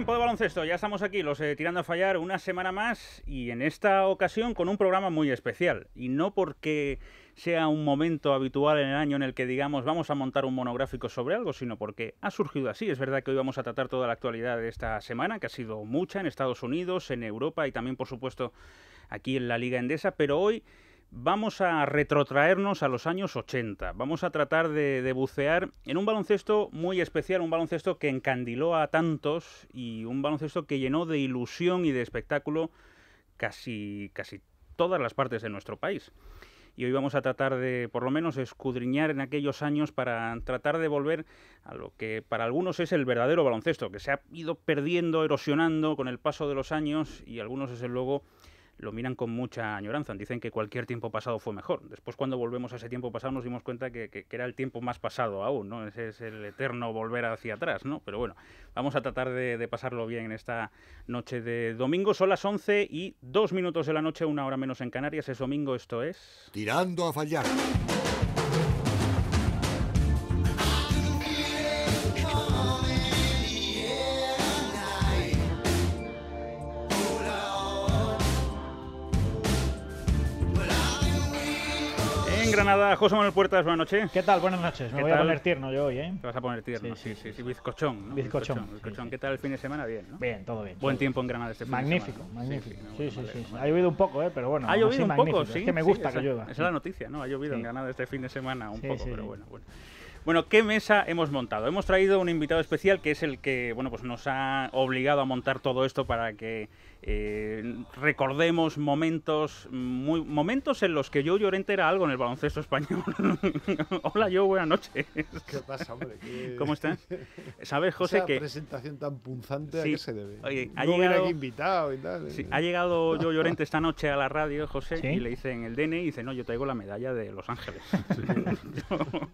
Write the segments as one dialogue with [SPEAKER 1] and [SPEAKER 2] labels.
[SPEAKER 1] Tiempo de baloncesto, ya estamos aquí, los Tirando a Fallar, una semana más y en esta ocasión con un programa muy especial. Y no porque sea un momento habitual en el año en el que digamos vamos a montar un monográfico sobre algo, sino porque ha surgido así. Es verdad que hoy vamos a tratar toda la actualidad de esta semana, que ha sido mucha en Estados Unidos, en Europa y también, por supuesto, aquí en la Liga Endesa, pero hoy vamos a retrotraernos a los años 80. Vamos a tratar de bucear en un baloncesto muy especial, un baloncesto que encandiló a tantos y un baloncesto que llenó de ilusión y de espectáculo casi todas las partes de nuestro país. Y hoy vamos a tratar de, por lo menos, escudriñar en aquellos años para tratar de volver a lo que para algunos es el verdadero baloncesto, que se ha ido perdiendo, erosionando con el paso de los años y algunos, desde luego, lo miran con mucha añoranza. Dicen que cualquier tiempo pasado fue mejor. Después, cuando volvemos a ese tiempo pasado, nos dimos cuenta que era el tiempo más pasado aún, ¿no? Ese es el eterno volver hacia atrás, ¿no? Pero bueno, vamos a tratar de pasarlo bien en esta noche de domingo. Son las 11:02 de la noche, una hora menos en Canarias. Es domingo, esto es...
[SPEAKER 2] Tirando a Fallar.
[SPEAKER 1] En Granada, José Manuel Puertas, buenas noches.
[SPEAKER 3] ¿Qué tal? Buenas noches. Me voy a poner tierno yo hoy, ¿eh?
[SPEAKER 1] Te vas a poner tierno, sí, bizcochón, ¿no?
[SPEAKER 3] Bizcochón.
[SPEAKER 1] Sí. ¿Qué tal el fin de semana? Bien, ¿no?
[SPEAKER 3] Bien, todo bien.
[SPEAKER 1] Buen tiempo en Granada este fin de semana.
[SPEAKER 3] Magnífico. Sí.
[SPEAKER 1] Vale.
[SPEAKER 3] Ha llovido un poco, pero bueno.
[SPEAKER 1] Ha llovido un poco, sí.
[SPEAKER 3] Es que me gusta que llueva.
[SPEAKER 1] Esa es la noticia, ¿no? Ha llovido en Granada este fin de semana un poco, pero bueno. Bueno, ¿qué mesa hemos montado? Hemos traído un invitado especial que es el que, bueno, pues nos ha obligado a montar todo esto para que recordemos momentos en los que Joe Llorente era algo en el baloncesto español. Hola, Joe, buenas noches.
[SPEAKER 4] ¿Qué pasa, hombre?
[SPEAKER 1] ¿Cómo estás? ¿Sabes, José,
[SPEAKER 4] esa
[SPEAKER 1] que
[SPEAKER 4] presentación tan punzante,
[SPEAKER 1] sí,
[SPEAKER 4] ¿a qué se debe?
[SPEAKER 1] Oye,
[SPEAKER 4] no hubiera aquí invitado y tal.
[SPEAKER 1] Sí, ha llegado Joe Llorente esta noche a la radio, José,
[SPEAKER 3] ¿Sí?
[SPEAKER 1] y le dicen el DNI y dice, no, yo traigo la medalla de Los Ángeles.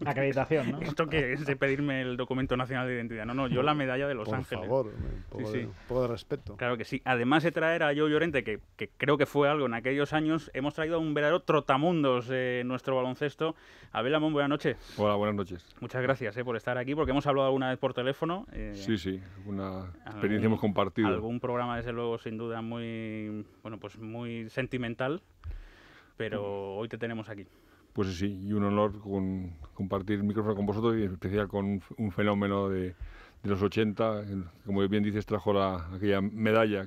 [SPEAKER 3] Acreditación, ¿no?
[SPEAKER 1] ¿Esto qué es de pedirme el documento nacional de identidad? No, yo la medalla de Los Ángeles.
[SPEAKER 4] Por favor, un poco de respeto.
[SPEAKER 1] Claro que sí. Además de traer a Joe Llorente, que creo que fue algo en aquellos años, hemos traído a un verdadero trotamundos de nuestro baloncesto. Abel Amón, buenas noches.
[SPEAKER 5] Hola, buenas noches.
[SPEAKER 1] Muchas gracias por estar aquí, porque hemos hablado alguna vez por teléfono.
[SPEAKER 5] Sí, una experiencia hemos compartido.
[SPEAKER 1] Algún programa, desde luego, sin duda, muy sentimental, pero hoy te tenemos aquí.
[SPEAKER 5] Pues sí, y un honor compartir el micrófono con vosotros y en especial con un fenómeno de los 80, como bien dices, trajo aquella medalla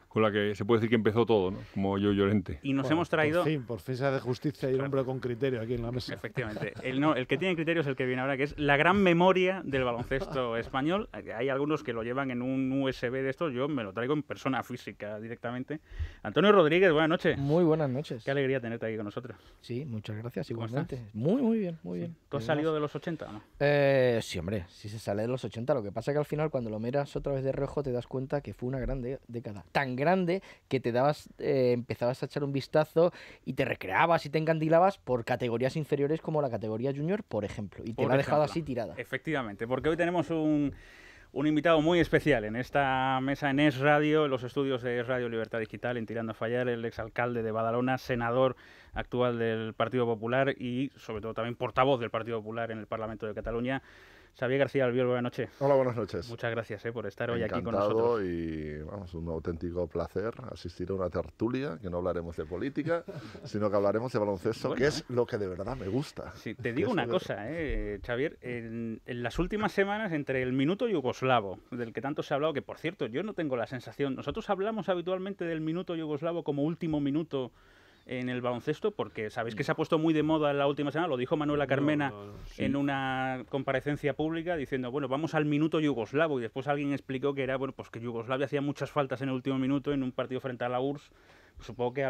[SPEAKER 5] con la que se puede decir que empezó todo, ¿no? Como Joe Llorente.
[SPEAKER 1] Y nos hemos traído...
[SPEAKER 4] Por fin se hace justicia y un hombre con criterio aquí en la mesa.
[SPEAKER 1] Efectivamente. El que tiene criterio es el que viene ahora, que es la gran memoria del baloncesto español. Hay algunos que lo llevan en un USB de estos, yo me lo traigo en persona física directamente. Antonio Rodríguez, buenas noches.
[SPEAKER 6] Muy buenas noches.
[SPEAKER 1] Qué alegría tenerte aquí con nosotros.
[SPEAKER 6] Sí, muchas gracias,
[SPEAKER 1] ¿Cómo
[SPEAKER 6] igualmente.
[SPEAKER 1] estás?
[SPEAKER 6] Muy bien, muy bien.
[SPEAKER 1] ¿Tú has salido de los 80 o no?
[SPEAKER 6] Sí, hombre, sí se sale de los 80. Lo que pasa es que al final, cuando lo miras otra vez de reojo, te das cuenta que fue una gran década. Tan grande que te empezabas a echar un vistazo y te recreabas y te encandilabas por categorías inferiores como la categoría junior, por ejemplo. Y te la ha dejado así tirada.
[SPEAKER 1] Efectivamente, porque hoy tenemos un invitado muy especial en esta mesa en Es Radio, en los estudios de Es Radio Libertad Digital, en Tirando a Fallar, el exalcalde de Badalona, senador actual del Partido Popular y, sobre todo, también portavoz del Partido Popular en el Parlamento de Cataluña. Xavier García Albiol, buenas noches.
[SPEAKER 7] Hola, buenas noches.
[SPEAKER 1] Muchas gracias por estar hoy aquí con
[SPEAKER 7] nosotros.
[SPEAKER 1] nosotros.
[SPEAKER 7] Y vamos, un auténtico placer asistir a una tertulia, que no hablaremos de política, sino que hablaremos de baloncesto, que es lo que de verdad me gusta.
[SPEAKER 1] Sí, te digo una cosa, Xavier, en las últimas semanas, entre el minuto yugoslavo, del que tanto se ha hablado, que por cierto, yo no tengo la sensación, nosotros hablamos habitualmente del minuto yugoslavo como último minuto en el baloncesto, porque sabéis que se ha puesto muy de moda en la última semana, lo dijo Manuela Carmena
[SPEAKER 4] sí.
[SPEAKER 1] en una comparecencia pública, diciendo, bueno, vamos al minuto yugoslavo, y después alguien explicó que era, bueno, pues que Yugoslavia hacía muchas faltas en el último minuto en un partido frente a la URSS. Supongo que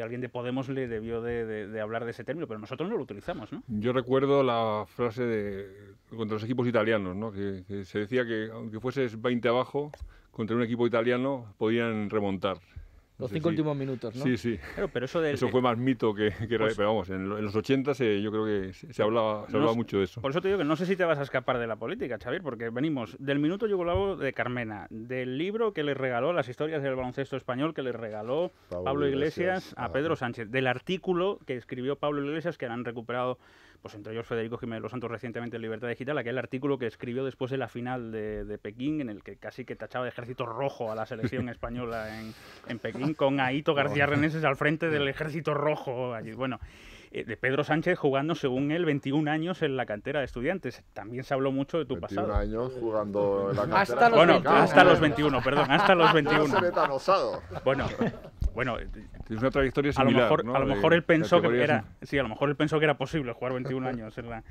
[SPEAKER 1] alguien de Podemos le debió de hablar de ese término, pero nosotros no lo utilizamos, ¿no?
[SPEAKER 5] Yo recuerdo la frase contra los equipos italianos, ¿no? Que se decía que aunque fueses 20 abajo, contra un equipo italiano podían remontar.
[SPEAKER 6] Los 5 últimos minutos, ¿no?
[SPEAKER 5] Sí, sí.
[SPEAKER 1] Claro, pero
[SPEAKER 5] eso fue más mito que
[SPEAKER 1] pues,
[SPEAKER 5] pero vamos, en los 80 yo creo que se hablaba mucho de eso.
[SPEAKER 1] Por eso te digo que no sé si te vas a escapar de la política, Xavier, porque venimos del minuto yugoslavo de Carmena, del libro que le regaló, las historias del baloncesto español que le regaló Pablo Iglesias a Pedro Sánchez, del artículo que escribió Pablo Iglesias, que han recuperado, pues entre ellos Federico Jiménez Los Santos recientemente en Libertad Digital, aquel artículo que escribió después de la final de Pekín, en el que casi que tachaba de ejército rojo a la selección española en Pekín, con Aito García Reneses al frente del ejército rojo allí. Bueno, de Pedro Sánchez jugando, según él, 21 años en la cantera de Estudiantes. También se habló mucho de tu
[SPEAKER 7] 21
[SPEAKER 1] pasado.
[SPEAKER 7] años jugando en la cantera.
[SPEAKER 6] Hasta los
[SPEAKER 1] Bueno,
[SPEAKER 6] 21.
[SPEAKER 1] hasta los 21, perdón, hasta los 21.
[SPEAKER 7] No se ve tan osado.
[SPEAKER 1] Bueno,
[SPEAKER 5] Es una trayectoria similar,
[SPEAKER 1] a lo
[SPEAKER 5] ¿no?
[SPEAKER 1] mejor él pensó que
[SPEAKER 5] categorías
[SPEAKER 1] era, sí, a lo mejor él pensó que era posible jugar 21 años en la.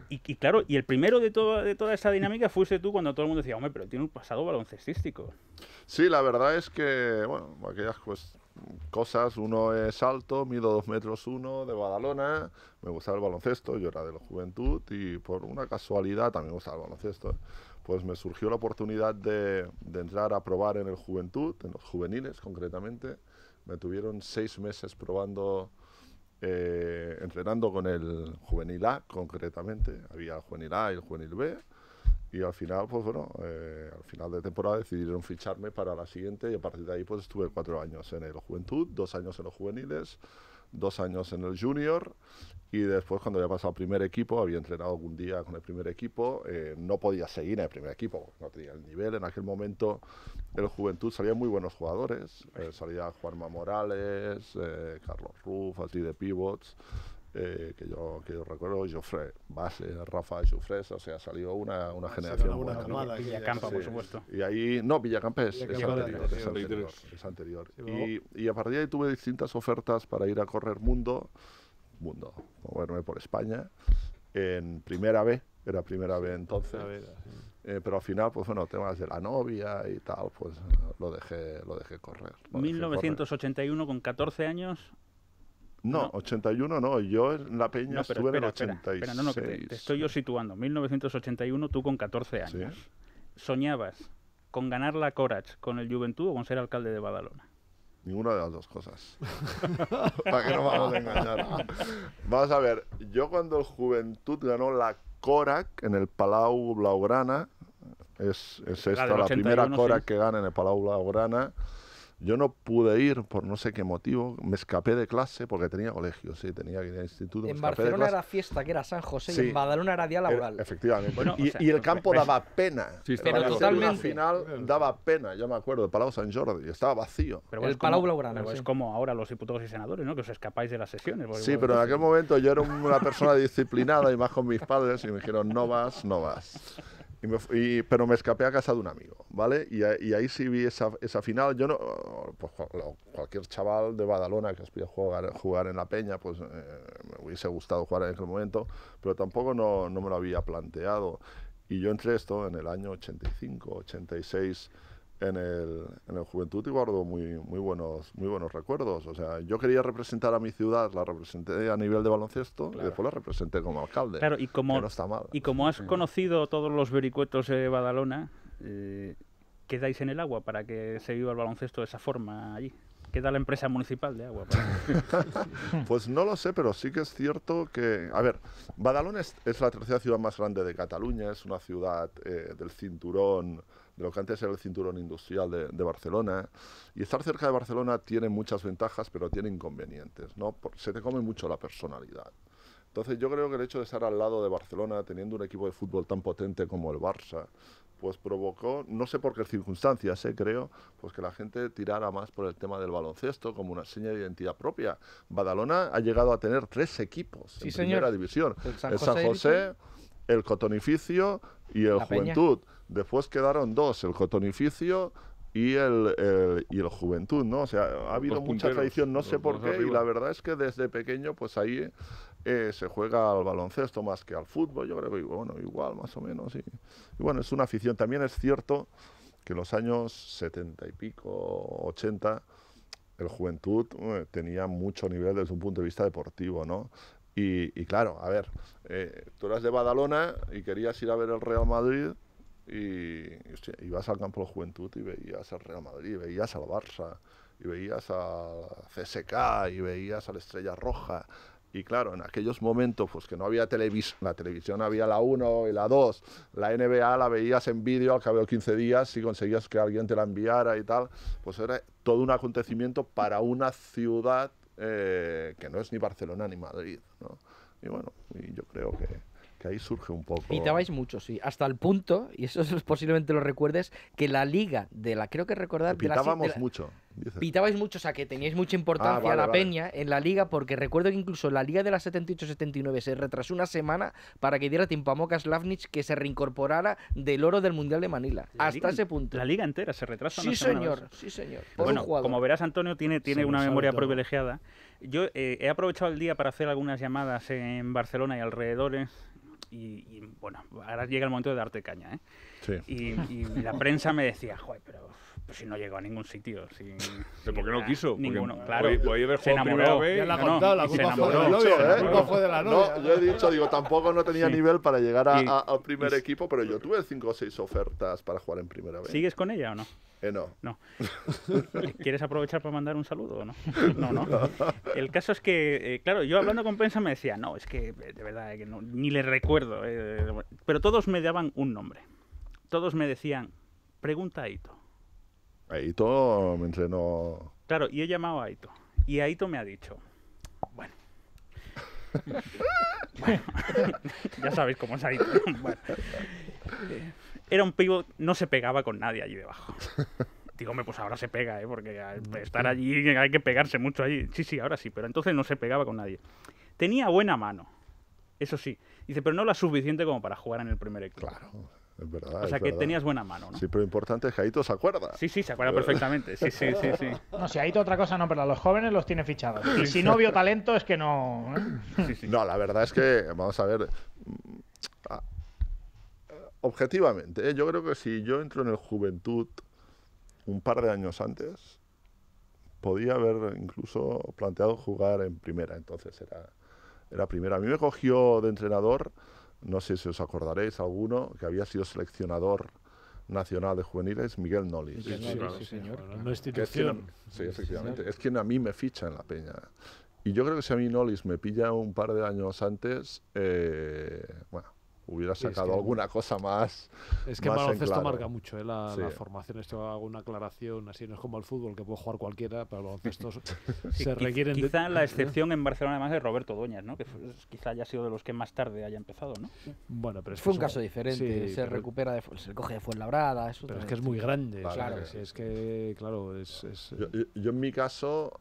[SPEAKER 1] Y claro, y el primero de toda esta dinámica fuiste tú cuando todo el mundo decía, hombre, pero tiene un pasado baloncestístico.
[SPEAKER 7] Sí, la verdad es que, bueno, aquellas cosas, uno es alto, mido 2 metros 1, de Badalona, me gustaba el baloncesto, yo era de la Juventud y por una casualidad también me gustaba el baloncesto. Pues me surgió la oportunidad de entrar a probar en el Juventud, en los juveniles concretamente. Me tuvieron 6 meses probando, entrenando con el Juvenil A concretamente. Había el Juvenil A y el Juvenil B. Y al final, pues bueno, al final de temporada decidieron ficharme para la siguiente y a partir de ahí pues estuve 4 años en el Juventud, 2 años en los juveniles, 2 años en el Junior y después cuando había pasado al primer equipo, había entrenado algún día con el primer equipo, no podía seguir en el primer equipo, porque no tenía el nivel. En aquel momento en el Juventud salían muy buenos jugadores, salía Juanma Morales, Carlos Ruf, así de pivots. Que yo recuerdo, Jofre, base, Rafa Jofres, o sea, salió una generación
[SPEAKER 4] una
[SPEAKER 7] buena, ¿no?
[SPEAKER 4] camada aquí.
[SPEAKER 1] Villacampa,
[SPEAKER 7] Sí.
[SPEAKER 1] por supuesto.
[SPEAKER 7] Y ahí, no, Villacampa es
[SPEAKER 4] Villacampa
[SPEAKER 7] anterior, es anterior.
[SPEAKER 4] Sí,
[SPEAKER 7] Y a partir de ahí tuve distintas ofertas para ir a correr moverme por España, en primera B, era primera B entonces. Pero al final, pues bueno, temas de la novia y tal, pues lo dejé correr.
[SPEAKER 1] 1981, con 14 años.
[SPEAKER 7] No, 81 no, yo en La Peña
[SPEAKER 1] No, pero
[SPEAKER 7] estuve en el
[SPEAKER 1] espera,
[SPEAKER 7] 86.
[SPEAKER 1] no, que te estoy yo situando. 1981, tú con 14 años.
[SPEAKER 7] Sí.
[SPEAKER 1] ¿Soñabas con ganar la Corach con el Juventud o con ser alcalde de Badalona?
[SPEAKER 7] Ninguna de las dos cosas. Para que no vamos a engañar. Vamos a ver, yo cuando el Juventud ganó la Corac en el Palau Blaugrana, es esta
[SPEAKER 1] del
[SPEAKER 7] la primera
[SPEAKER 1] 81,
[SPEAKER 7] Corac
[SPEAKER 1] sí.
[SPEAKER 7] que gana en el Palau Blaugrana. Yo no pude ir por no sé qué motivo, me escapé de clase porque tenía colegio, sí, tenía que ir al instituto.
[SPEAKER 6] En
[SPEAKER 7] me escapé de
[SPEAKER 6] Barcelona
[SPEAKER 7] clase.
[SPEAKER 6] era fiesta, que era San José,
[SPEAKER 7] Sí.
[SPEAKER 6] y en Badalona era día laboral.
[SPEAKER 7] Efectivamente.
[SPEAKER 1] Bueno,
[SPEAKER 7] y,
[SPEAKER 1] o sea,
[SPEAKER 7] y el campo
[SPEAKER 1] ¿ves?
[SPEAKER 7] daba pena.
[SPEAKER 5] Sí,
[SPEAKER 6] Pero
[SPEAKER 7] Para hacer
[SPEAKER 6] totalmente.
[SPEAKER 7] una final daba pena, yo me acuerdo, el Palau Sant Jordi, estaba vacío.
[SPEAKER 1] Pero
[SPEAKER 6] El
[SPEAKER 1] es como-
[SPEAKER 6] Palau Blaugrana,
[SPEAKER 1] pero
[SPEAKER 6] sí.
[SPEAKER 1] es como ahora los diputados y senadores, ¿no? Que os escapáis de las sesiones. porque,
[SPEAKER 7] Sí,
[SPEAKER 1] bueno,
[SPEAKER 7] pero en aquel momento yo era una persona disciplinada y más con mis padres y me dijeron, no vas, no vas. Pero me escapé a casa de un amigo, ¿vale? Y ahí sí vi esa final. Yo no, pues cualquier chaval de Badalona que aspira a jugar en La Peña, pues me hubiese gustado jugar en aquel momento, pero tampoco no me lo había planteado. Y yo entré esto en el año 85, 86 en el Juventud y guardo muy buenos recuerdos. O sea, yo quería representar a mi ciudad, la representé a nivel de baloncesto y después la representé como alcalde.
[SPEAKER 1] Claro, y como,
[SPEAKER 7] que no está mal.
[SPEAKER 1] y como has conocido todos los vericuetos de Badalona, ¿qué dais en el agua para que se viva el baloncesto de esa forma allí? ¿Qué da la empresa municipal de agua?
[SPEAKER 7] Pues no lo sé, pero sí que es cierto que... A ver, Badalona es la tercera ciudad más grande de Cataluña, es una ciudad del cinturón, de lo que antes era el cinturón industrial de Barcelona, y estar cerca de Barcelona tiene muchas ventajas, pero tiene inconvenientes, ¿no? Se te come mucho la personalidad. Entonces yo creo que el hecho de estar al lado de Barcelona, teniendo un equipo de fútbol tan potente como el Barça, pues provocó, no sé por qué circunstancias, creo, pues que la gente tirara más por el tema del baloncesto como una seña de identidad propia. Badalona ha llegado a tener 3 equipos
[SPEAKER 6] Sí,
[SPEAKER 7] en
[SPEAKER 6] señor.
[SPEAKER 7] primera división.
[SPEAKER 6] El San
[SPEAKER 7] El San
[SPEAKER 6] José,
[SPEAKER 7] José, el Cotonificio y el
[SPEAKER 6] La Peña.
[SPEAKER 7] Juventud. Después quedaron 2, el Cotonificio y el Juventud, ¿no? O sea, ha habido
[SPEAKER 5] Los
[SPEAKER 7] mucha
[SPEAKER 5] punteros,
[SPEAKER 7] tradición, no
[SPEAKER 5] los
[SPEAKER 7] sé por
[SPEAKER 5] dos
[SPEAKER 7] qué, y
[SPEAKER 5] arriba.
[SPEAKER 7] la verdad es que desde pequeño, pues ahí se juega al baloncesto más que al fútbol, yo creo que bueno, igual, más o menos, y bueno, es una afición. También es cierto que en los años 70 y pico, 80, el Juventud tenía mucho nivel desde un punto de vista deportivo, ¿no? Y claro, a ver, tú eras de Badalona y querías ir a ver el Real Madrid y hostia, ibas al campo de Juventud y veías al Real Madrid, veías al Barça y veías a CSK y veías a la Estrella Roja. Y claro, en aquellos momentos, pues que no había la televisión había la 1 y la 2, la NBA la veías en vídeo al cabo de 15 días, si conseguías que alguien te la enviara y tal, pues era todo un acontecimiento para una ciudad que no es ni Barcelona ni Madrid, ¿no? Y bueno, y yo creo que ahí surge un poco...
[SPEAKER 6] Pitabais mucho, sí. Hasta el punto, y eso posiblemente lo recuerdes, que la liga creo que recordar...
[SPEAKER 7] Pitábamos mucho. Dice.
[SPEAKER 6] Pitabais mucho, o sea, que teníais mucha importancia la peña en la liga, porque recuerdo que incluso la liga de la 78-79 se retrasó una semana para que diera tiempo a Moka Slavnic que se reincorporara del oro del Mundial de Manila. Hasta ese punto.
[SPEAKER 1] La liga entera se retrasa una
[SPEAKER 6] semana.
[SPEAKER 1] Señor,
[SPEAKER 6] sí, señor.
[SPEAKER 1] Bueno, como verás, Antonio tiene una memoria privilegiada. Yo he aprovechado el día para hacer algunas llamadas en Barcelona y alrededores. Y bueno, ahora llega el momento de darte caña, ¿eh?
[SPEAKER 7] Sí.
[SPEAKER 1] Y la prensa me decía, joder, pero si no llegó a ningún sitio.
[SPEAKER 5] ¿Pero por qué no quiso?
[SPEAKER 1] Ninguno,
[SPEAKER 5] porque
[SPEAKER 1] claro.
[SPEAKER 5] Voy a ver
[SPEAKER 1] se enamoró.
[SPEAKER 4] Ya la ha contado, la culpa fue de la novia. La culpa fue de la novia.
[SPEAKER 7] No, yo he dicho, tampoco no tenía nivel para llegar al primer equipo, pero yo tuve 5 o 6 ofertas para jugar en primera vez.
[SPEAKER 1] ¿Sigues con ella o no?
[SPEAKER 7] No.
[SPEAKER 1] ¿Quieres aprovechar para mandar un saludo o no? No. El caso es que, claro, yo hablando con prensa me decía, no, es que de verdad que no, ni le recuerdo. Pero todos me daban un nombre. Todos me decían, pregunta a Aito.
[SPEAKER 7] Aito me entrenó...
[SPEAKER 1] Claro, y he llamado a Aito. Y Aito me ha dicho, bueno, ya sabéis cómo es Aito. Bueno, era un pívot, no se pegaba con nadie allí debajo. Digo, pues ahora se pega, porque estar allí hay que pegarse mucho allí. Sí, ahora sí, pero entonces no se pegaba con nadie. Tenía buena mano, eso sí. Dice, pero no la suficiente como para jugar en el primer equipo.
[SPEAKER 7] Claro, es verdad.
[SPEAKER 1] O sea, que tenías buena mano, ¿no?
[SPEAKER 7] Sí, pero lo importante es que Aito se acuerda.
[SPEAKER 1] Sí, se acuerda perfectamente. Sí.
[SPEAKER 3] No, si Aito otra cosa no, pero a los jóvenes los tiene fichados. Y si no vio talento es que no...
[SPEAKER 1] Sí.
[SPEAKER 7] No, la verdad es que, vamos a ver... Objetivamente, yo creo que si yo entro en el Juventud un par de años antes, podía haber incluso planteado jugar en primera, entonces era primera. A mí me cogió de entrenador, no sé si os acordaréis, alguno que había sido seleccionador nacional de juveniles, Miguel Nolis.
[SPEAKER 3] Sí, señor. Una
[SPEAKER 7] institución. Sí, efectivamente. Es quien a mí me ficha en la peña. Y yo creo que si a mí Nolis me pilla un par de años antes, bueno, hubiera sacado alguna cosa más.
[SPEAKER 4] Es que el baloncesto marca mucho, la formación. Esto hago una aclaración, así no es como el fútbol, que puede jugar cualquiera, pero el baloncesto se requieren.
[SPEAKER 1] Quizá la excepción en Barcelona además es Roberto Dueñas, ¿no? Que quizá haya sido de los que más tarde haya empezado, ¿no?
[SPEAKER 4] Bueno, pero
[SPEAKER 6] fue un caso diferente, se recupera, se coge de Fuenlabrada, eso.
[SPEAKER 4] Pero es que es muy grande,
[SPEAKER 6] claro.
[SPEAKER 4] Es que, claro,
[SPEAKER 7] Yo en mi caso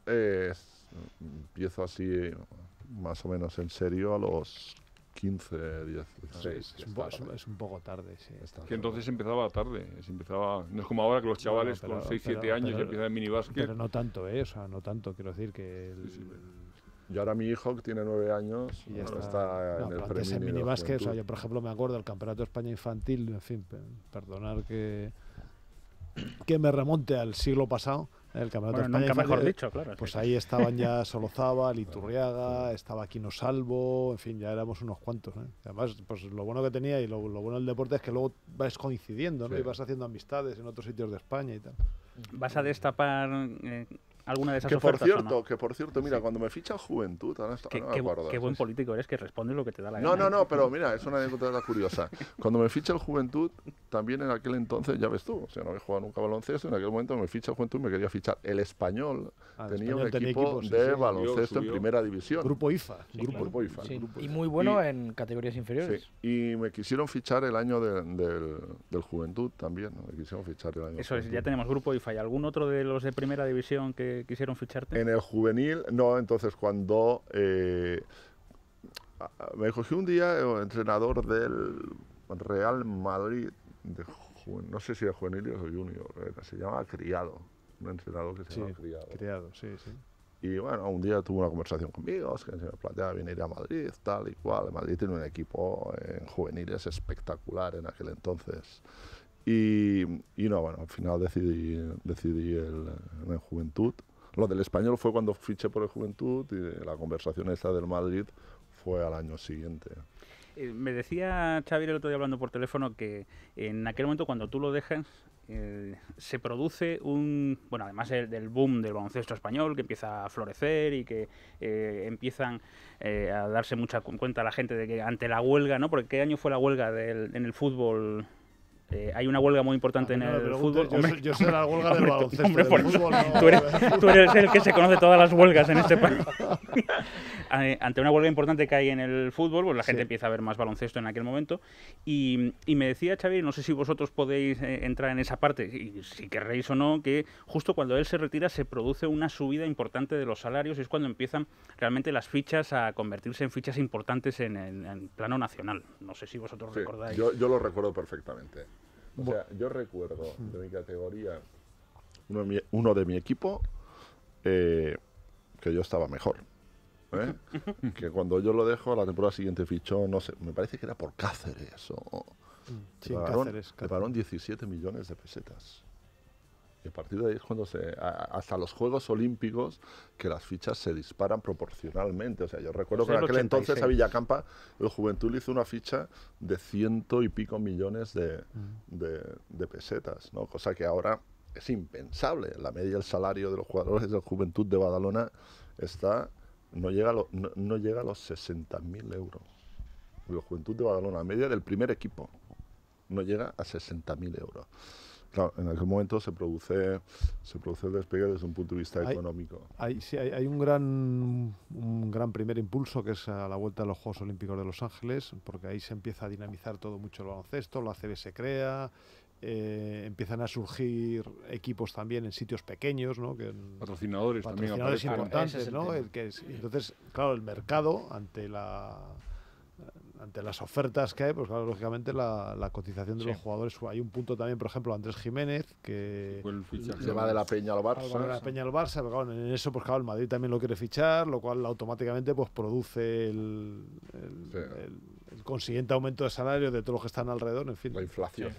[SPEAKER 7] empiezo así más o menos en serio a los 15, 16.
[SPEAKER 4] Es un poco tarde, sí.
[SPEAKER 5] Que entonces empezaba tarde. No es como ahora que los chavales con 6, 7 años ya empiezan en minibásquet.
[SPEAKER 4] Pero no tanto, o sea, no tanto. Quiero decir que...
[SPEAKER 7] Yo ahora mi hijo, que tiene 9 años,
[SPEAKER 4] y ya
[SPEAKER 7] está en el
[SPEAKER 4] premio en minibásquet. O sea, yo, por ejemplo, me acuerdo del Campeonato de España Infantil, en fin, perdonar que me remonte al siglo pasado. El Campeonato de España
[SPEAKER 1] nunca
[SPEAKER 4] Infantil,
[SPEAKER 1] mejor dicho, claro.
[SPEAKER 7] Pues
[SPEAKER 4] ahí estaban ya Solozábal, Iturriaga, estaba Quino Salvo, en fin, ya éramos unos cuantos, ¿eh? Además, pues lo bueno que tenía y lo bueno del deporte es que luego vas coincidiendo, ¿no? Y vas haciendo amistades en otros sitios de España y tal.
[SPEAKER 1] ¿Vas a destapar alguna de esas
[SPEAKER 7] que
[SPEAKER 1] ofertas
[SPEAKER 7] por cierto, mira, cuando me ficha Juventud, ahora no me acuerdo.
[SPEAKER 1] Qué buen político eres, que responde lo que te da la gana.
[SPEAKER 7] No, pero mira, es una anécdota curiosa. Cuando me ficha el Juventud, también en aquel entonces, ya ves tú, o sea, no había jugado nunca baloncesto, en aquel momento me ficha el Juventud, me quería fichar. El Español tenía un equipo de baloncesto en primera división.
[SPEAKER 4] Grupo IFA.
[SPEAKER 7] Grupo IFA.
[SPEAKER 6] Sí. Y muy bueno en categorías inferiores.
[SPEAKER 7] Sí. Y me quisieron fichar el año del Juventud también, ¿no? Me quisieron fichar el año.
[SPEAKER 1] Eso es, ya tenemos Grupo IFA. ¿Y algún otro de los de primera división que quisieron ficharte?
[SPEAKER 7] En el juvenil, no. Entonces cuando me cogí un día el entrenador del Real Madrid, no sé si era juvenil o junior, se llama Criado, un entrenador que se llama Criado.
[SPEAKER 4] Sí.
[SPEAKER 7] Y bueno, un día tuvo una conversación conmigo, es que se me planteaba venir a Madrid, tal y cual. Madrid tiene un equipo en juveniles espectacular en aquel entonces. Y no, bueno, al final decidí en el Juventud. Lo del Español fue cuando fiché por el Juventud y la conversación esta del Madrid fue al año siguiente.
[SPEAKER 1] Me decía Xavier el otro día hablando por teléfono que en aquel momento cuando tú lo dejas, se produce bueno, además del boom del baloncesto español, que empieza a florecer y que empiezan a darse mucha cuenta la gente de que ante la huelga, ¿no? Porque ¿qué año fue la huelga en el fútbol? Hay una huelga muy importante en el fútbol.
[SPEAKER 4] Yo sé la huelga del baloncesto.
[SPEAKER 1] Hombre,
[SPEAKER 4] del fútbol, no.
[SPEAKER 1] Tú eres el que se conoce todas las huelgas en este país. Ante una huelga importante que hay en el fútbol, pues la gente empieza a ver más baloncesto en aquel momento. Y me decía Xavi, no sé si vosotros podéis entrar en esa parte, y si querréis o no, que justo cuando él se retira se produce una subida importante de los salarios y es cuando empiezan realmente las fichas a convertirse en fichas importantes en plano nacional. No sé si vosotros recordáis.
[SPEAKER 7] Yo lo recuerdo perfectamente. O sea, yo recuerdo de mi categoría uno de mi equipo que yo estaba mejor. Que cuando yo lo dejo, la temporada siguiente fichó, no sé, me parece que era por Cáceres.
[SPEAKER 4] Sí,
[SPEAKER 7] Cáceres. Le pagaron 17 millones de pesetas. Y a partir de ahí es cuando hasta los Juegos Olímpicos, que las fichas se disparan proporcionalmente. O sea, yo recuerdo que en aquel entonces a Villacampa el Juventud le hizo una ficha de 100 y pico millones de pesetas, ¿no? Cosa que ahora es impensable. La media del salario de los jugadores del Juventud de Badalona no llega a los 60.000 euros. El Juventud de Badalona, la media del primer equipo, no llega a 60.000 euros. Claro, en aquel momento se produce el despegue desde un punto de vista económico.
[SPEAKER 4] Hay un gran primer impulso, que es a la vuelta de los Juegos Olímpicos de Los Ángeles, porque ahí se empieza a dinamizar todo mucho el baloncesto, la ACB se crea, empiezan a surgir equipos también en sitios pequeños, ¿no?
[SPEAKER 5] Patrocinadores también
[SPEAKER 4] importantes, ¿no? Entonces, claro, el mercado ante las ofertas que hay, pues claro, lógicamente la cotización de los jugadores. Hay un punto también, por ejemplo, Andrés Jiménez, que
[SPEAKER 7] se va de la Peña al Barça.
[SPEAKER 4] Va de la Peña al Barça, pero claro, en eso, pues claro, el Madrid también lo quiere fichar, lo cual automáticamente pues produce el consiguiente aumento de salario de todos los que están alrededor, en fin.
[SPEAKER 7] La inflación.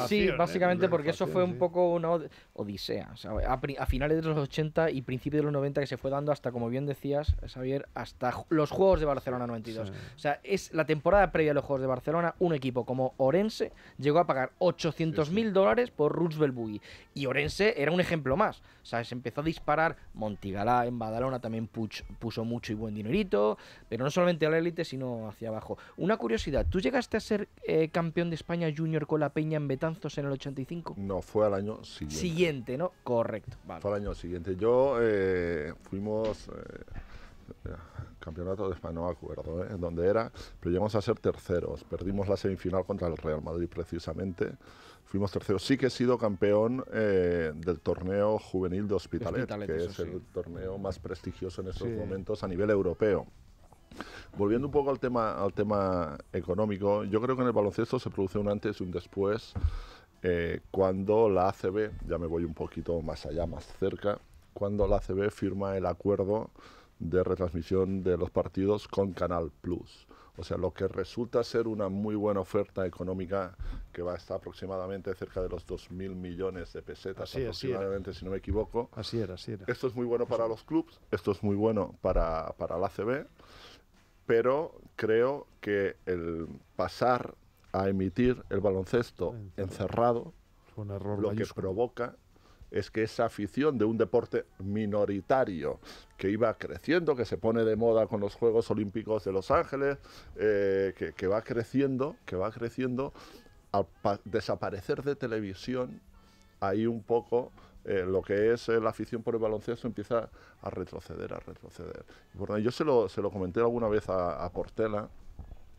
[SPEAKER 6] Sí, básicamente porque eso fue un poco una odisea. O sea, a finales de los 80 y principios de los 90 que se fue dando hasta, como bien decías, Xavier, hasta los Juegos de Barcelona 92. Sí. O sea, es la temporada previa a los Juegos de Barcelona, un equipo como Orense llegó a pagar $800.000 por Roosevelt Buggy. Y Orense era un ejemplo más. O sea, se empezó a disparar. Montigalá en Badalona también puso mucho y buen dinerito, pero no solamente a la élite, sino hacia abajo. Una curiosidad, ¿tú llegaste a ser campeón de España junior con la Peña en Betanzos en el 85?
[SPEAKER 7] No, fue al año siguiente.
[SPEAKER 6] Siguiente, ¿no? Correcto. Vale.
[SPEAKER 7] Fue al año siguiente. Yo fuimos campeonato de España, no me acuerdo dónde era, pero llegamos a ser terceros. Perdimos la semifinal contra el Real Madrid precisamente. Fuimos terceros. Sí que he sido campeón del torneo juvenil de Hospitalet, que es el torneo más prestigioso en estos momentos a nivel europeo. Volviendo un poco al tema económico, yo creo que en el baloncesto se produce un antes y un después cuando la ACB, ya me voy un poquito más allá, más cerca, cuando la ACB firma el acuerdo de retransmisión de los partidos con Canal Plus. O sea, lo que resulta ser una muy buena oferta económica, que va a estar aproximadamente cerca de los 2.000 millones de pesetas, aproximadamente, si no me equivoco.
[SPEAKER 4] Así era.
[SPEAKER 7] Esto es muy bueno para los clubs, esto es muy bueno para la ACB, pero creo que el pasar a emitir el baloncesto encerrado,
[SPEAKER 4] un error
[SPEAKER 7] lo que provoca es que esa afición de un deporte minoritario que iba creciendo, que se pone de moda con los Juegos Olímpicos de Los Ángeles, que va creciendo, al desaparecer de televisión, ahí un poco lo que es la afición por el baloncesto empieza a retroceder. Y por yo se lo comenté alguna vez a Portela.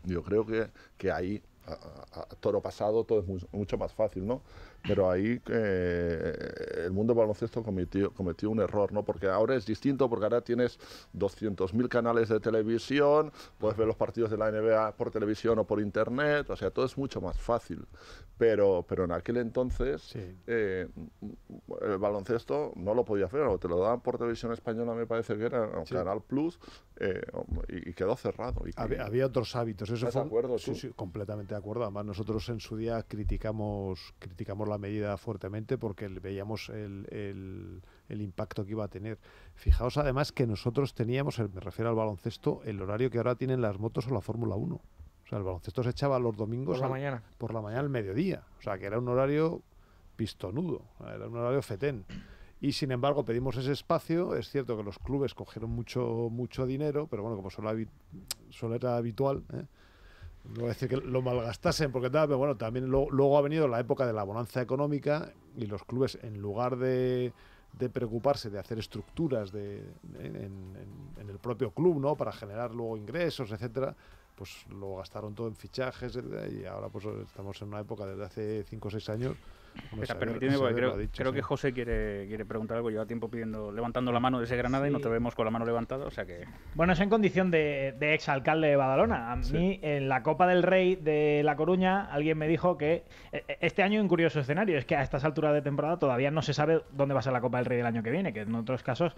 [SPEAKER 7] Yo creo que ahí, a toro pasado, todo es mucho más fácil, ¿no? Pero ahí el mundo del baloncesto cometió un error, ¿no? Porque ahora es distinto, porque ahora tienes 200.000 canales de televisión, puedes ver los partidos de la NBA por televisión o por internet, o sea, todo es mucho más fácil. Pero en aquel entonces el baloncesto no lo podía hacer, o te lo daban por televisión española, me parece que era Canal Plus, y quedó cerrado.
[SPEAKER 4] Había otros hábitos.
[SPEAKER 7] ¿Estás de acuerdo?
[SPEAKER 4] Sí, completamente de acuerdo. Además, nosotros en su día criticamos la medida fuertemente porque veíamos el impacto que iba a tener. Fijaos además que nosotros teníamos, me refiero al baloncesto, el horario que ahora tienen las motos o la Fórmula 1. O sea, el baloncesto se echaba los domingos
[SPEAKER 6] por la mañana
[SPEAKER 4] al mediodía. O sea, que era un horario pistonudo, era un horario fetén. Y sin embargo pedimos ese espacio. Es cierto que los clubes cogieron mucho dinero, pero bueno, como suele era habitual, no voy a decir que lo malgastasen porque tal, pero bueno, también luego ha venido la época de la bonanza económica y los clubes, en lugar de preocuparse de hacer estructuras en el propio club, ¿no?, para generar luego ingresos, etcétera, pues lo gastaron todo en fichajes, etcétera, y ahora pues estamos en una época desde hace 5 o 6 años.
[SPEAKER 1] Espera, permíteme, porque creo que José quiere preguntar algo. Lleva tiempo levantando la mano desde Granada, sí, y no te vemos con la mano levantada, o sea que...
[SPEAKER 3] Bueno, es en condición de exalcalde de Badalona. A mí, en la Copa del Rey de La Coruña, alguien me dijo que este año hay un curioso escenario, es que a estas alturas de temporada todavía no se sabe dónde va a ser la Copa del Rey del año que viene, que en otros casos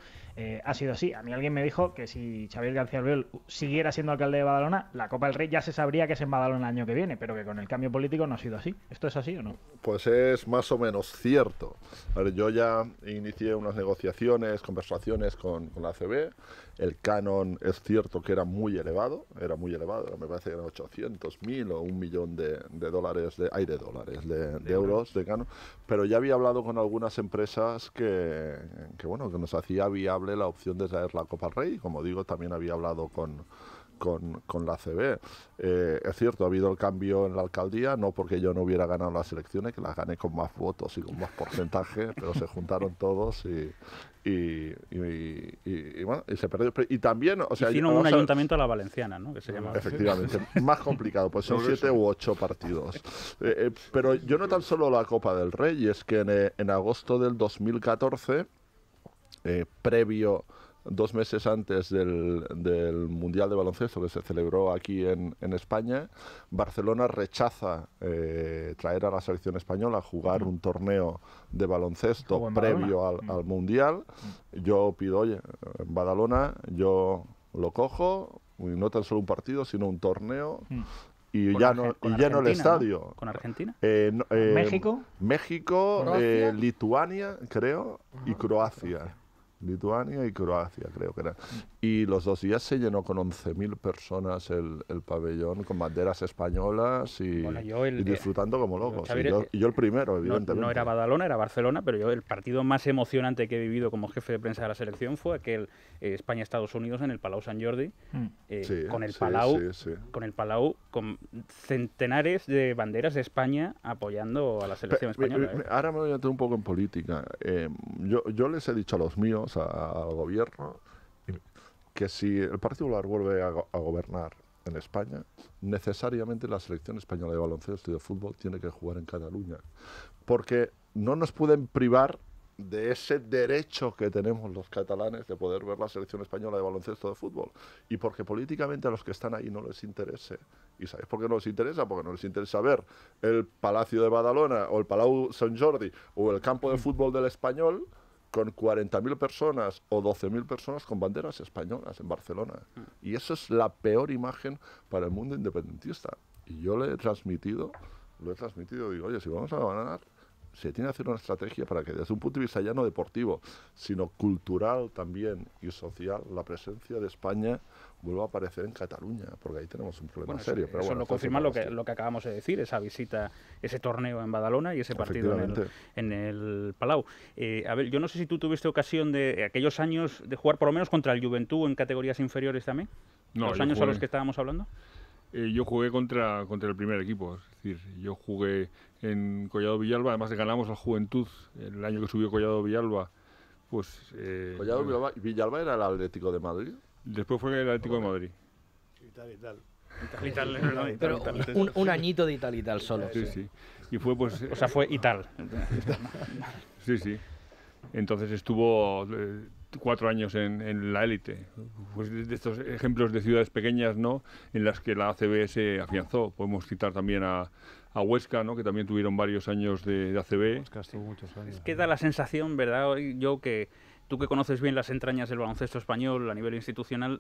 [SPEAKER 3] ha sido así. A mí alguien me dijo que si Xavier García Albiol siguiera siendo alcalde de Badalona, la Copa del Rey ya se sabría que es en Badalona el año que viene, pero que con el cambio político no ha sido así. ¿Esto es así o no?
[SPEAKER 7] Pues es más o menos cierto. A ver, yo ya inicié unas negociaciones, conversaciones con la ACB. El canon es cierto que era muy elevado, me parece que eran 800.000 o 1 millón de euros de canon, pero ya había hablado con algunas empresas que nos hacía viable la opción de traer la Copa del Rey. Como digo, también había hablado con la ACB. Es cierto, ha habido el cambio en la alcaldía, no porque yo no hubiera ganado las elecciones, que las gané con más votos y con más porcentaje, pero se juntaron todos y bueno, y se perdió. Y también, o sea,
[SPEAKER 1] hicieron un ayuntamiento a la valenciana, ¿no?, que se llama.
[SPEAKER 7] Efectivamente, más complicado, pues son 7 u 8 partidos. Pero yo no tan solo la Copa del Rey, es que en agosto del 2014, previo 2 meses antes del Mundial de Baloncesto que se celebró aquí en España, Barcelona rechaza traer a la selección española a jugar un torneo de baloncesto previo al Mundial. Yo pido, oye, en Badalona yo lo cojo, y no tan solo un partido, sino un torneo. Y lleno el estadio.
[SPEAKER 1] ¿Con Argentina?
[SPEAKER 3] ¿México?
[SPEAKER 7] México, Lituania, creo, y Croacia. Lituania y Croacia, creo que era. Y los 2 días se llenó con 11.000 personas el pabellón, con banderas españolas y disfrutando como locos. Y yo el primero, evidentemente.
[SPEAKER 1] No era Badalona, era Barcelona, pero yo el partido más emocionante que he vivido como jefe de prensa de la selección fue aquel España-Estados Unidos en el Palau Sant Jordi, con el Palau, con centenares de banderas de España apoyando a la selección española.
[SPEAKER 7] Ahora me voy a meter un poco en política. Yo les he dicho a los míos, al gobierno, que si el Partido Popular vuelve a gobernar en España, necesariamente la selección española de baloncesto y de fútbol tiene que jugar en Cataluña, porque no nos pueden privar de ese derecho que tenemos los catalanes de poder ver la selección española de baloncesto, de fútbol, y porque políticamente a los que están ahí no les interese. ¿Y sabéis por qué no les interesa? Porque no les interesa ver el Palacio de Badalona o el Palau Sant Jordi o el campo de fútbol del Español con 40.000 personas o 12.000 personas con banderas españolas en Barcelona. Y eso es la peor imagen para el mundo independentista. Y yo le he transmitido, digo, oye, si vamos a ganar, se tiene que hacer una estrategia para que desde un punto de vista ya no deportivo, sino cultural también y social, la presencia de España vuelva a aparecer en Cataluña, porque ahí tenemos un problema serio. Pero
[SPEAKER 1] eso lo confirma lo que acabamos de decir, esa visita, ese torneo en Badalona y ese partido en el Palau. A ver, yo no sé si tú tuviste ocasión de aquellos años de jugar por lo menos contra el Juventud en categorías inferiores también, los años a los que estábamos hablando.
[SPEAKER 5] Yo jugué contra el primer equipo, es decir, yo jugué en Collado Villalba, además ganamos al Juventud el año que subió Collado Villalba. Pues,
[SPEAKER 7] ¿Collado Villalba era el Atlético de Madrid?
[SPEAKER 5] Después fue el Atlético de Madrid.
[SPEAKER 6] Y tal. Pero un añito de y tal solo.
[SPEAKER 5] Sí. Y fue pues...
[SPEAKER 1] O sea, fue y tal.
[SPEAKER 5] Sí. Entonces estuvo 4 años en la élite. Pues de estos ejemplos de ciudades pequeñas, ¿no?, en las que la ACB se afianzó. Podemos citar también a Huesca, ¿no?, que también tuvieron varios años de ACB.
[SPEAKER 4] Huesca estuvo muchos años.
[SPEAKER 1] Es que da la sensación, ¿verdad? Yo que tú que conoces bien las entrañas del baloncesto español a nivel institucional,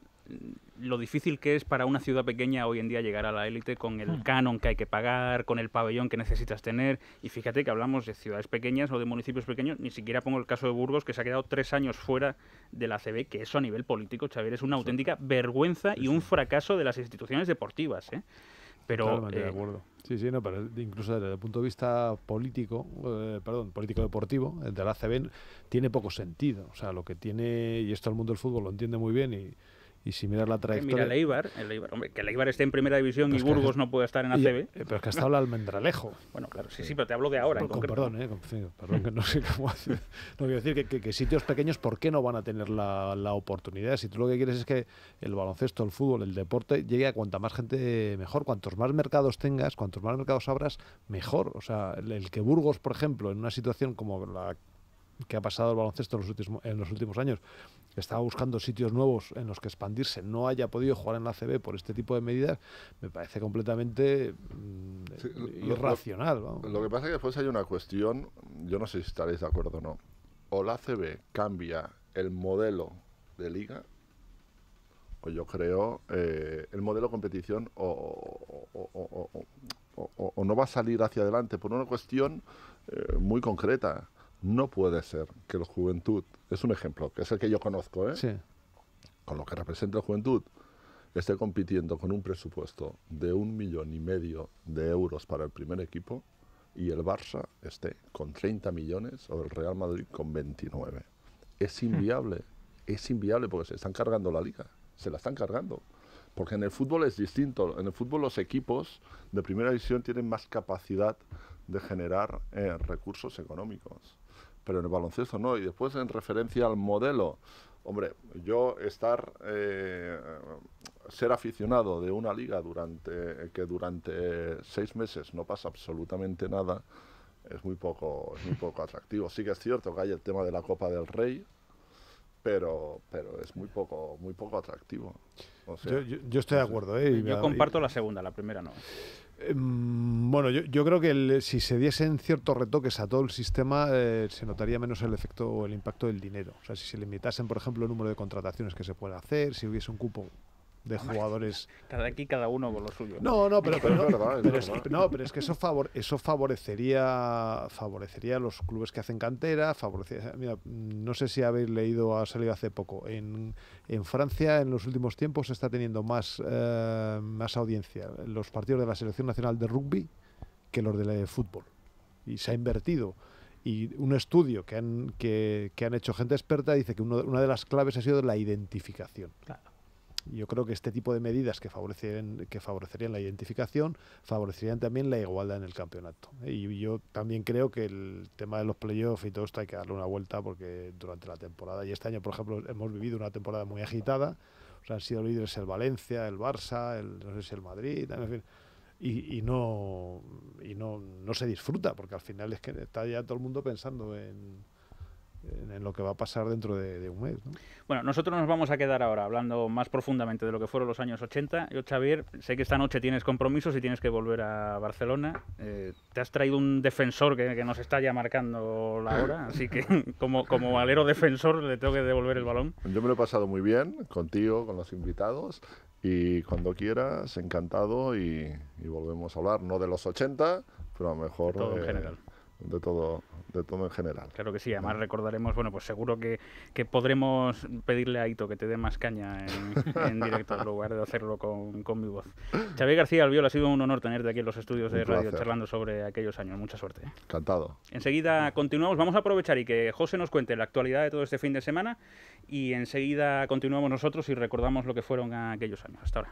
[SPEAKER 1] lo difícil que es para una ciudad pequeña hoy en día llegar a la élite con el canon que hay que pagar, con el pabellón que necesitas tener. Y fíjate que hablamos de ciudades pequeñas o de municipios pequeños, ni siquiera pongo el caso de Burgos, que se ha quedado 3 años fuera de la ACB, que eso a nivel político, Xavier, es una auténtica vergüenza y un fracaso de las instituciones deportivas, ¿eh? Pero
[SPEAKER 4] Totalmente de acuerdo. Sí, sí, no, pero incluso desde el punto de vista político, político-deportivo, el del ACB tiene poco sentido. O sea, lo que tiene, y esto el mundo del fútbol lo entiende muy bien, y si miras la trayectoria...
[SPEAKER 1] Mira el Eibar, hombre, que el Eibar esté en primera división y Burgos no puede estar en ACB.
[SPEAKER 4] Pero es que hasta habla Almendralejo.
[SPEAKER 1] Bueno, claro, sí, pero te hablo de ahora en concreto.
[SPEAKER 4] Perdón, que no sé cómo hacer. No quiero decir que sitios pequeños, ¿por qué no van a tener la oportunidad? Si tú lo que quieres es que el baloncesto, el fútbol, el deporte llegue a cuanta más gente mejor. Cuantos más mercados tengas, cuantos más mercados abras, mejor. O sea, el que Burgos, por ejemplo, en una situación como la que ha pasado el baloncesto en los últimos años, estaba buscando sitios nuevos en los que expandirse, no haya podido jugar en la ACB por este tipo de medidas, me parece completamente irracional.
[SPEAKER 7] Lo que pasa es que después hay una cuestión, yo no sé si estaréis de acuerdo o no. O la ACB cambia el modelo de liga, o yo creo el modelo de competición, o no va a salir hacia adelante por una cuestión muy concreta. No puede ser que el Juventud, es un ejemplo, que es el que yo conozco,
[SPEAKER 4] Sí.
[SPEAKER 7] Con lo que representa el Juventud, esté compitiendo con un presupuesto de 1,5 millones de euros para el primer equipo y el Barça esté con 30 millones o el Real Madrid con 29. Es inviable porque se están cargando la liga, se la están cargando. Porque en el fútbol es distinto, en el fútbol los equipos de primera división tienen más capacidad de generar recursos económicos. Pero en el baloncesto no. Y después, en referencia al modelo, hombre, ser aficionado de una liga durante 6 meses no pasa absolutamente nada, es muy poco atractivo. Sí que es cierto que hay el tema de la Copa del Rey, pero es muy poco atractivo. O sea,
[SPEAKER 4] yo estoy de acuerdo.
[SPEAKER 1] Yo comparto la segunda, la primera no.
[SPEAKER 4] Bueno, yo creo que si se diesen ciertos retoques a todo el sistema, se notaría menos el efecto o el impacto del dinero. O sea, si se limitasen, por ejemplo, el número de contrataciones que se puede hacer, si hubiese un cupo de jugadores...
[SPEAKER 1] Cada uno con lo suyo.
[SPEAKER 4] Pero es que eso favorecería a los clubes que hacen cantera. Mira, no sé si habéis leído, ha salido hace poco, en Francia en los últimos tiempos se está teniendo más audiencia los partidos de la Selección Nacional de Rugby que los de fútbol. Y se ha invertido. Y un estudio que han hecho gente experta dice que una de las claves ha sido la identificación.
[SPEAKER 3] Claro.
[SPEAKER 4] Yo creo que este tipo de medidas que favorecerían la identificación, favorecerían también la igualdad en el campeonato. Y yo también creo que el tema de los playoffs y todo esto hay que darle una vuelta porque durante la temporada, y este año, por ejemplo, hemos vivido una temporada muy agitada, o sea, han sido líderes el Valencia, el Barça, no sé si el Madrid, en fin, y no se disfruta, porque al final es que está ya todo el mundo pensando en lo que va a pasar dentro de un mes, ¿no?
[SPEAKER 1] Bueno, nosotros nos vamos a quedar ahora hablando más profundamente de lo que fueron los años 80. Yo, Xavier, sé que esta noche tienes compromisos y tienes que volver a Barcelona. Te has traído un defensor que nos está ya marcando la hora, así que como alero defensor le tengo que devolver el balón.
[SPEAKER 7] Yo me lo he pasado muy bien contigo, con los invitados, y cuando quieras, encantado, y volvemos a hablar, no de los 80, pero a lo mejor
[SPEAKER 1] de todo en general.
[SPEAKER 7] De todo en general.
[SPEAKER 1] Claro que sí, además recordaremos, bueno, pues seguro que podremos pedirle a Ito que te dé más caña en directo en lugar de hacerlo con mi voz. Xavier García Albiol, ha sido un honor tenerte aquí en los estudios de radio charlando sobre aquellos años. Mucha suerte.
[SPEAKER 7] Encantado.
[SPEAKER 1] Enseguida continuamos, vamos a aprovechar y que José nos cuente la actualidad de todo este fin de semana y enseguida continuamos nosotros y recordamos lo que fueron aquellos años. Hasta ahora.